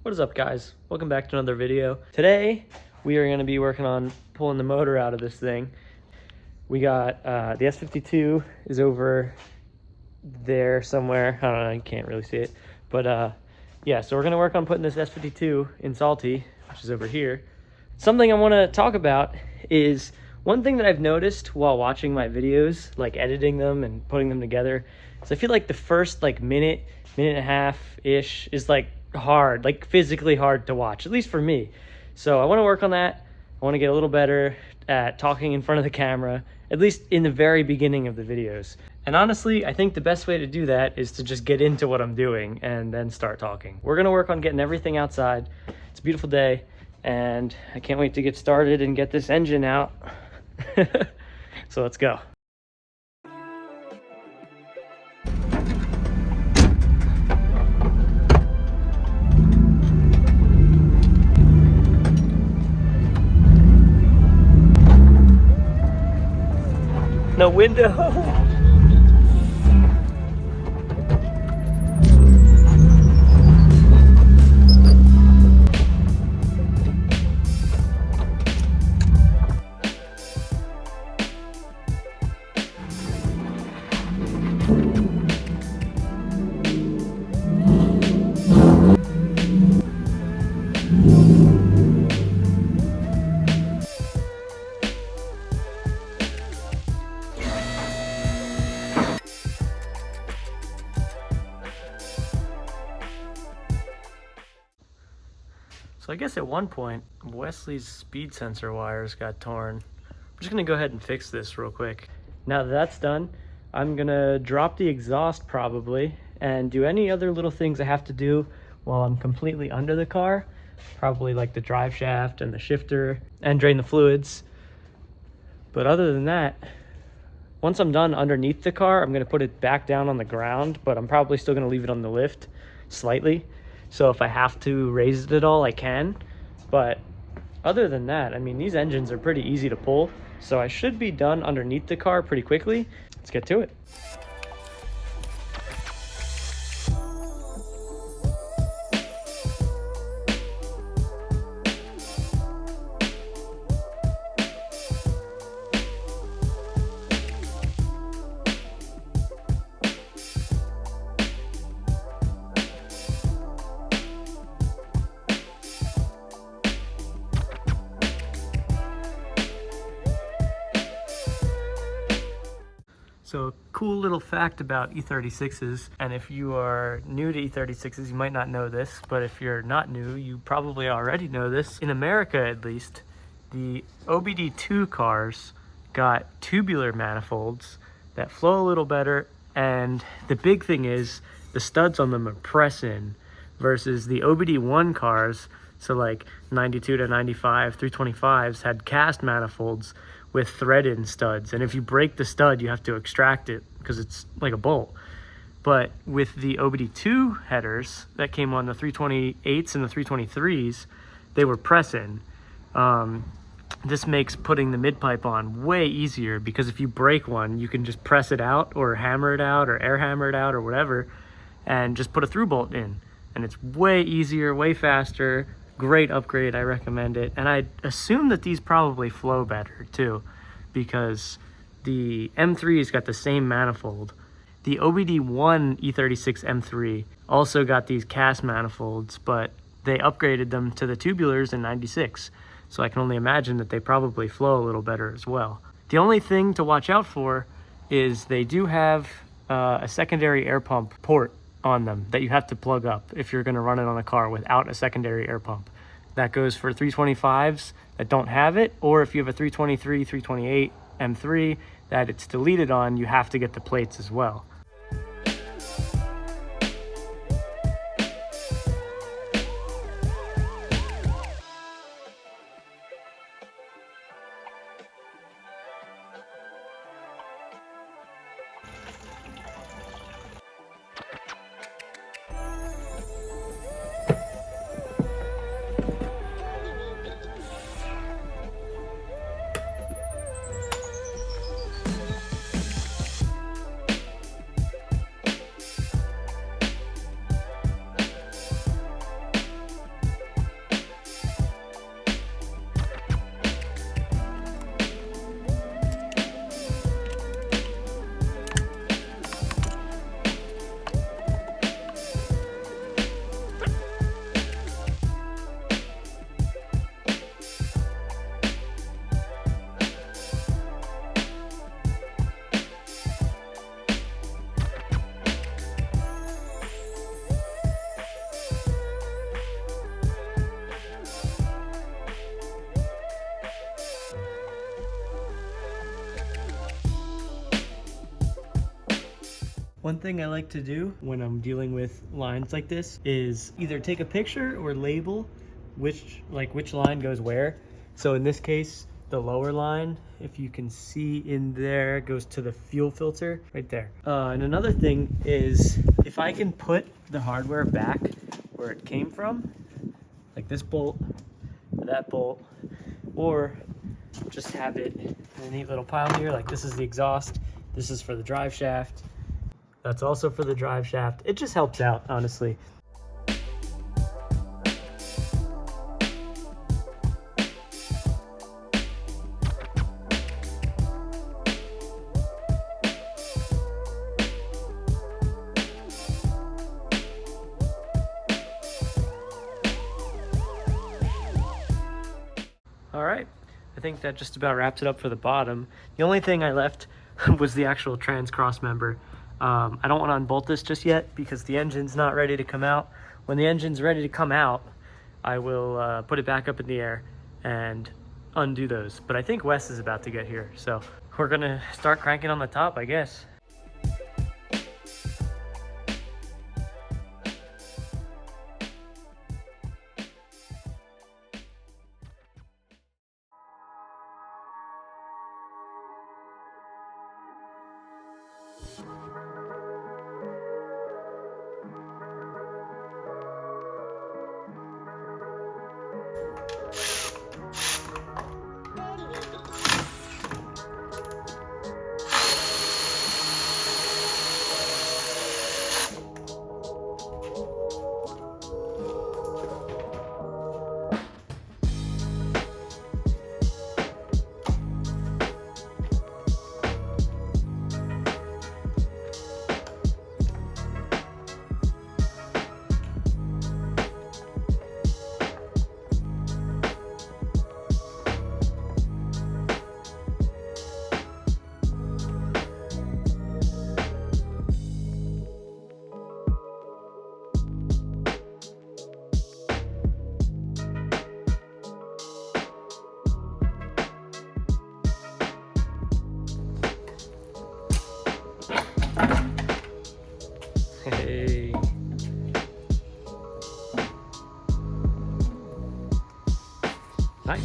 What is up, guys? Welcome back to another video. Today we are going to be working on pulling the motor out of this thing. We got the S52 is over there somewhere. I don't know, you can't really see it, but yeah, so we're going to work on putting this S52 in Salty, which is over here. Something I want to talk about is one thing that I've noticed while watching my videos, like editing them and putting them together, is I feel like the first minute and a half ish is like hard, like physically hard to watch, at least for me. So I want to work on that. I want to get a little better at talking in front of the camera, at least in the very beginning of the videos. And honestly, I think the best way to do that is to just get into what I'm doing and then start talking. We're going to work on getting everything outside. It's a beautiful day and I can't wait to get started and get this engine out. So let's go. No window. So I guess at one point, Wesley's speed sensor wires got torn. I'm just gonna go ahead and fix this real quick. Now that that's done, I'm gonna drop the exhaust probably and do any other little things I have to do while I'm completely under the car. Probably like the drive shaft and the shifter and drain the fluids. But other than that, once I'm done underneath the car, I'm gonna put it back down on the ground, but I'm probably still gonna leave it on the lift slightly. So if I have to raise it at all, I can. But other than that, I mean, these engines are pretty easy to pull. So I should be done underneath the car pretty quickly. Let's get to it. So a cool little fact about E36s, and if you are new to E36s, you might not know this, but if you're not new, you probably already know this. In America, at least, the OBD2 cars got tubular manifolds that flow a little better, and the big thing is the studs on them are press-in versus the OBD1 cars, so like 92 to 95, 325s had cast manifolds with thread-in studs, and if you break the stud you have to extract it because it's like a bolt. But with the OBD2 headers that came on the 328s and the 323s, they were press-in. This makes putting the mid-pipe on way easier because if you break one, you can just press it out or hammer it out or air hammer it out or whatever and just put a through bolt in, and it's way easier, way faster. Great upgrade, I recommend it. And I assume that these probably flow better too, because the M3's got the same manifold. The OBD1 E36 M3 also got these cast manifolds, but they upgraded them to the tubulars in 96. So I can only imagine that they probably flow a little better as well. The only thing to watch out for is they do have a secondary air pump port on them that you have to plug up if you're going to run it on a car without a secondary air pump. That goes for 325s that don't have it, or if you have a 323, 328 M3 that it's deleted on, you have to get the plates as well. One thing I like to do when I'm dealing with lines like this is either take a picture or label which line goes where. So in this case, the lower line, if you can see in there, goes to the fuel filter right there. And another thing is if I can put the hardware back where it came from, like this bolt, or that bolt, or just have it in a neat little pile here. Like this is the exhaust, this is for the drive shaft, that's also for the drive shaft. It just helps out, honestly. All right, I think that just about wraps it up for the bottom. The only thing I left was the actual trans cross member. I don't want to unbolt this just yet because the engine's not ready to come out. When the engine's ready to come out, I will put it back up in the air and undo those. But I think Wes is about to get here, so we're gonna start cranking on the top, I guess. Hey. Nice.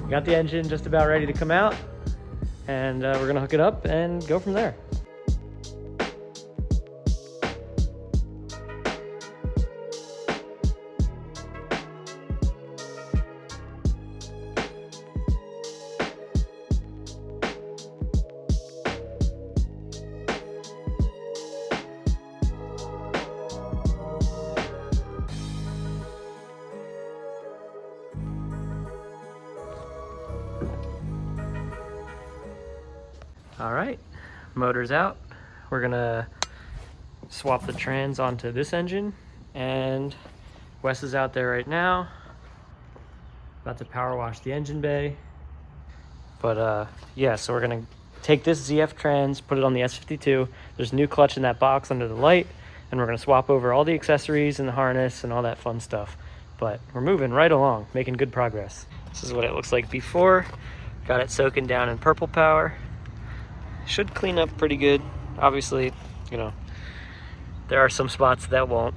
Got the engine just about ready to come out, and we're gonna hook it up and go from there. All right, motor's out. We're gonna swap the trans onto this engine, and Wes is out there right now, about to power wash the engine bay. But yeah, so we're gonna take this ZF trans, put it on the S52. There's a new clutch in that box under the light, and we're gonna swap over all the accessories and the harness and all that fun stuff. But we're moving right along, making good progress. This is what it looks like before. Got it soaking down in purple power. Should clean up pretty good. Obviously, you know, there are some spots that won't.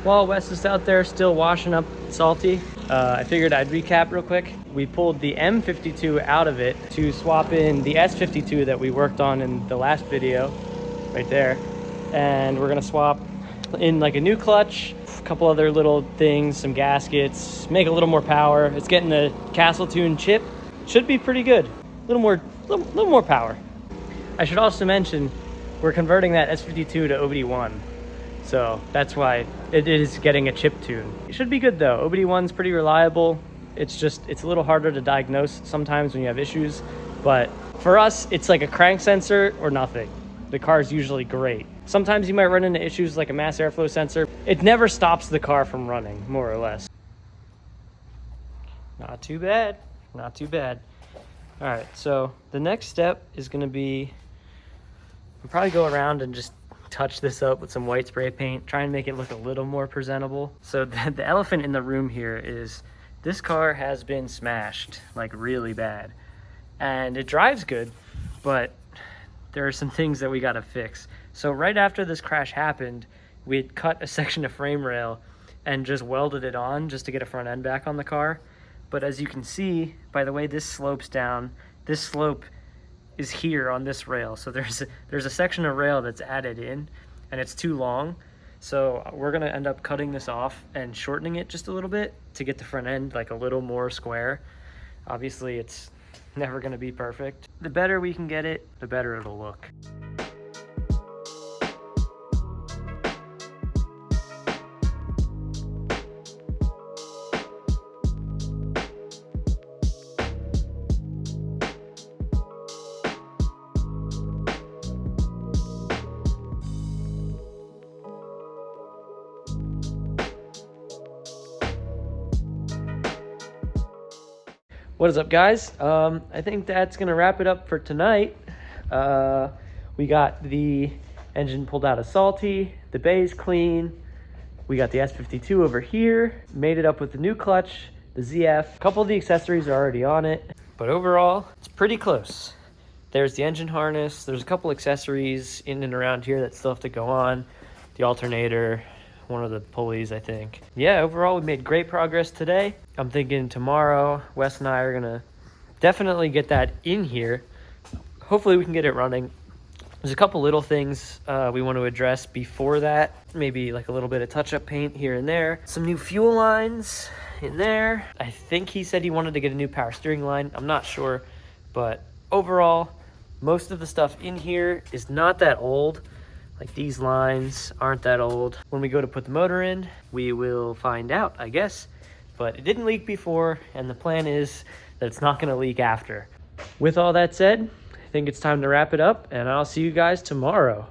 While Wes is out there still washing up Salty, I figured I'd recap real quick. We pulled the M52 out of it to swap in the S52 that we worked on in the last video, right there. And we're gonna swap in like a new clutch, a couple other little things, some gaskets, make a little more power. It's getting the Castle Tune chip. Should be pretty good. A little more power. I should also mention, we're converting that S52 to OBD1. So that's why it is getting a chip tune. It should be good though. OBD1's pretty reliable. It's a little harder to diagnose sometimes when you have issues, but for us, it's like a crank sensor or nothing. The car is usually great. Sometimes you might run into issues like a mass airflow sensor. It never stops the car from running, more or less. Not too bad, not too bad. All right, so the next step is gonna be, I'll probably go around and just touch this up with some white spray paint, try and make it look a little more presentable. So the elephant in the room here is this car has been smashed, like really bad. And it drives good, but there are some things that we gotta fix. So right after this crash happened, we had cut a section of frame rail and just welded it on just to get a front end back on the car. But as you can see, by the way this slopes down, this slope is here on this rail. So there's a section of rail that's added in and it's too long. So we're gonna end up cutting this off and shortening it just a little bit to get the front end like a little more square. Obviously it's never gonna be perfect. The better we can get it, the better it'll look. What is up, guys? I think that's gonna wrap it up for tonight. We got the engine pulled out of Salty, the bay's clean. We got the S52 over here, made it up with the new clutch, the ZF. A couple of the accessories are already on it, but overall, it's pretty close. There's the engine harness, there's a couple accessories in and around here that still have to go on. The alternator, one of the pulleys, I think. Yeah, overall, we made great progress today. I'm thinking tomorrow, Wes and I are gonna definitely get that in here. Hopefully we can get it running. There's a couple little things we want to address before that. Maybe like a little bit of touch-up paint here and there. Some new fuel lines in there. I think he said he wanted to get a new power steering line. I'm not sure, but overall, most of the stuff in here is not that old. Like these lines aren't that old. When we go to put the motor in, we will find out, I guess. But it didn't leak before, and the plan is that it's not gonna leak after. With all that said, I think it's time to wrap it up, and I'll see you guys tomorrow.